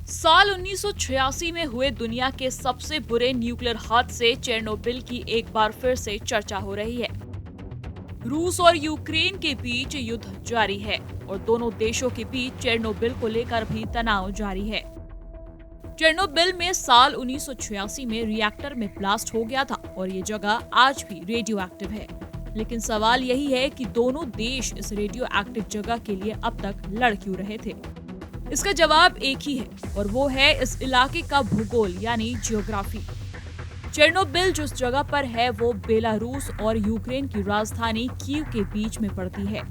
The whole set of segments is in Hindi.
साल 1986 में हुए दुनिया के सबसे बुरे न्यूक्लियर हादसे चेरनोबिल की एक बार फिर से चर्चा हो रही है। रूस और यूक्रेन के बीच युद्ध जारी है और दोनों देशों के बीच चेरनोबिल को लेकर भी तनाव जारी है। चेरनोबिल में साल 1986 में रिएक्टर में ब्लास्ट हो गया था और ये जगह आज भी रेडियो एक्टिव है। लेकिन सवाल यही है कि दोनों देश इस रेडियो एक्टिव जगह के लिए अब तक लड़ क्यों रहे थे। इसका जवाब एक ही है और वो है इस इलाके का भूगोल यानी जियोग्राफी। चेरनोबिल जिस जगह पर है वो बेलारूस और यूक्रेन की राजधानी कीव के बीच में पड़ती है।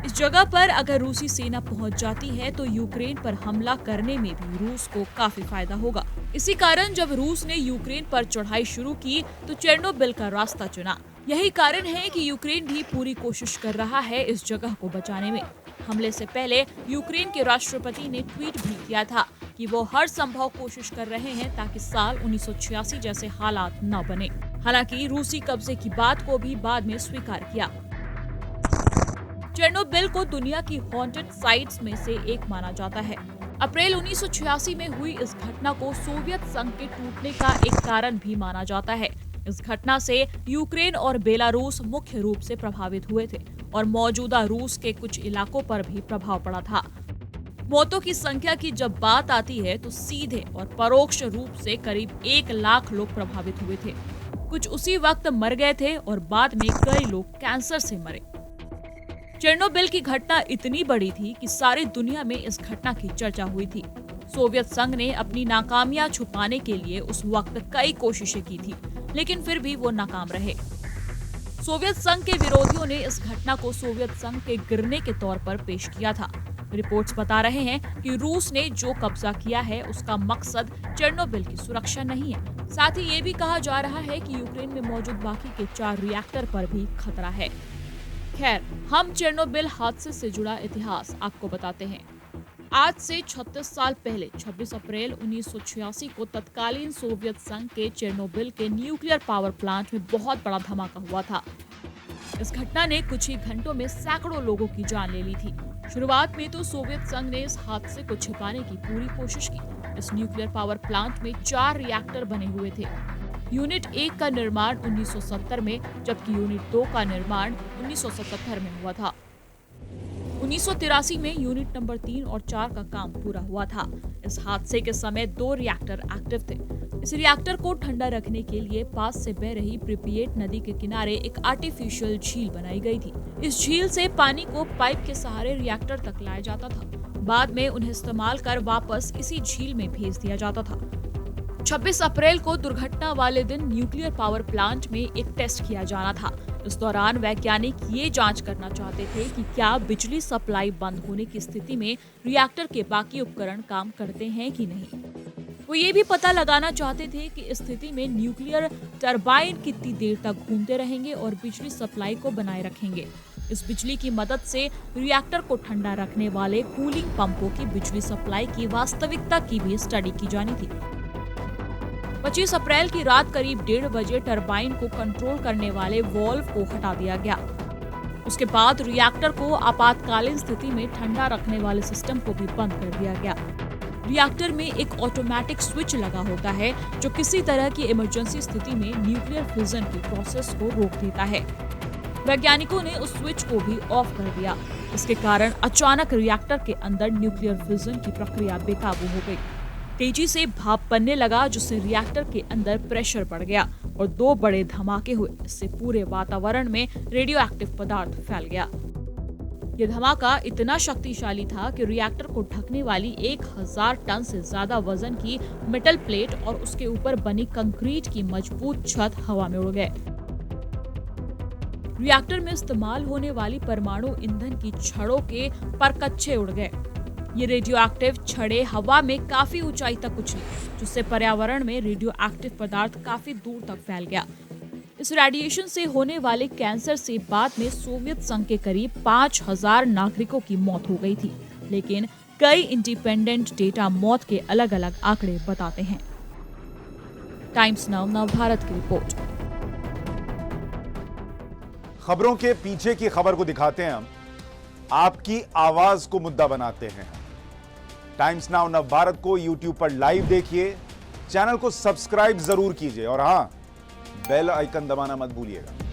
इस जगह पर अगर रूसी सेना पहुंच जाती है तो यूक्रेन पर हमला करने में भी रूस को काफी फायदा होगा। इसी कारण जब रूस ने यूक्रेन पर चढ़ाई शुरू की तो चेरनोबिल का रास्ता चुना। यही कारण है कि यूक्रेन भी पूरी कोशिश कर रहा है इस जगह को बचाने में। हमले से पहले यूक्रेन के राष्ट्रपति ने ट्वीट भी किया था कि वो हर संभव कोशिश कर रहे हैं ताकि साल 1986 जैसे हालात न बने। हालांकि रूसी कब्जे की बात को भी बाद में स्वीकार किया। चेरनोबिल को दुनिया की हॉन्टेड साइट्स में से एक माना जाता है। अप्रैल 1986 में हुई इस घटना को सोवियत संघ के टूटने का एक कारण भी माना जाता है। इस घटना से यूक्रेन और बेलारूस मुख्य रूप से प्रभावित हुए थे और मौजूदा रूस के कुछ इलाकों पर भी प्रभाव पड़ा था। मौतों की संख्या की जब बात आती है तो सीधे और परोक्ष रूप से करीब 1 लाख लोग प्रभावित हुए थे। कुछ उसी वक्त मर गए थे और बाद में कई लोग कैंसर से मरे। चेरनोबिल की घटना इतनी बड़ी थी कि सारी दुनिया में इस घटना की चर्चा हुई थी। सोवियत संघ ने अपनी नाकामियां छुपाने के लिए उस वक्त कई कोशिशें की थी, लेकिन फिर भी वो नाकाम रहे। सोवियत संघ के विरोधियों ने इस घटना को सोवियत संघ के गिरने के तौर पर पेश किया था। रिपोर्ट्स बता रहे हैं कि रूस ने जो कब्जा किया है उसका मकसद चेरनोबिल की सुरक्षा नहीं है। साथ ही ये भी कहा जा रहा है कि यूक्रेन में मौजूद बाकी के 4 रिएक्टर पर भी खतरा है। खैर, हम चेरनोबिल हादसे से जुड़ा इतिहास आपको बताते हैं। आज से 36 साल पहले 26 अप्रैल 1986 को तत्कालीन सोवियत संघ के चेरनोबिल के न्यूक्लियर पावर प्लांट में बहुत बड़ा धमाका हुआ था। इस घटना ने कुछ ही घंटों में सैकड़ों लोगों की जान ले ली थी। शुरुआत में तो सोवियत संघ ने इस हादसे को छिपाने की पूरी कोशिश की। इस न्यूक्लियर पावर प्लांट में 4 रिएक्टर बने हुए थे। यूनिट 1 का निर्माण 1970 में, जबकि यूनिट 2 का निर्माण 1977 में हुआ था। 1983 में यूनिट नंबर 3 और 4 का काम पूरा हुआ था। इस हादसे के समय 2 रिएक्टर एक्टिव थे। इस रिएक्टर को ठंडा रखने के लिए पास से बह रही प्रिपिएट नदी के किनारे एक आर्टिफिशियल झील बनाई गई थी। इस झील से पानी को पाइप के सहारे रिएक्टर तक लाया जाता था। बाद में उन्हें इस्तेमाल कर वापस इसी झील में भेज दिया जाता था। 26 अप्रैल को दुर्घटना वाले दिन न्यूक्लियर पावर प्लांट में एक टेस्ट किया जाना था। इस दौरान वैज्ञानिक ये जांच करना चाहते थे कि क्या बिजली सप्लाई बंद होने की स्थिति में रिएक्टर के बाकी उपकरण काम करते हैं कि नहीं। वो ये भी पता लगाना चाहते थे कि इस स्थिति में न्यूक्लियर टरबाइन कितनी देर तक घूमते रहेंगे और बिजली सप्लाई को बनाए रखेंगे। इस बिजली की मदद से रिएक्टर को ठंडा रखने वाले कूलिंग पंपों की बिजली सप्लाई की वास्तविकता की भी स्टडी की जानी थी। 25 अप्रैल की रात करीब 1:30 बजे टरबाइन को कंट्रोल करने वाले वॉल्व को हटा दिया गया। उसके बाद रिएक्टर को आपातकालीन स्थिति में ठंडा रखने वाले सिस्टम को भी बंद कर दिया गया। रिएक्टर में एक ऑटोमेटिक स्विच लगा होता है जो किसी तरह की इमरजेंसी स्थिति में न्यूक्लियर फ्यूजन की प्रोसेस को रोक देता है। वैज्ञानिकों ने उस स्विच को भी ऑफ कर दिया। इसके कारण अचानक रिएक्टर के अंदर न्यूक्लियर फ्यूजन की प्रक्रिया बेकाबू हो गई। तेजी से भाप बनने लगा जिससे रिएक्टर के अंदर प्रेशर बढ़ गया और 2 बड़े धमाके हुए। इससे पूरे वातावरण में रेडियो एक्टिव पदार्थ फैल गया। ये धमाका इतना शक्तिशाली था कि रिएक्टर को ढकने वाली 1000 टन से ज्यादा वजन की मेटल प्लेट और उसके ऊपर बनी कंक्रीट की मजबूत छत हवा में उड़ गए। रिएक्टर में इस्तेमाल होने वाली परमाणु ईंधन की छड़ों के परकच्चे उड़ गए। ये रेडियो एक्टिव छड़ें हवा में काफी ऊंचाई तक उछली, जिससे पर्यावरण में रेडियो एक्टिव पदार्थ काफी दूर तक फैल गया। इस रेडिएशन से होने वाले कैंसर से बाद में सोवियत संघ के करीब 5000 नागरिकों की मौत हो गई थी, लेकिन कई इंडिपेंडेंट डेटा मौत के अलग अलग आंकड़े बताते हैं। टाइम्स नाउ नव भारत की रिपोर्ट। खबरों के पीछे की खबर को दिखाते हैं हम, आपकी आवाज को मुद्दा बनाते हैं। टाइम्स नाउ नव भारत को यूट्यूब पर लाइव देखिए, चैनल को सब्सक्राइब जरूर कीजिए और हां, बेल आइकन दबाना मत भूलिएगा।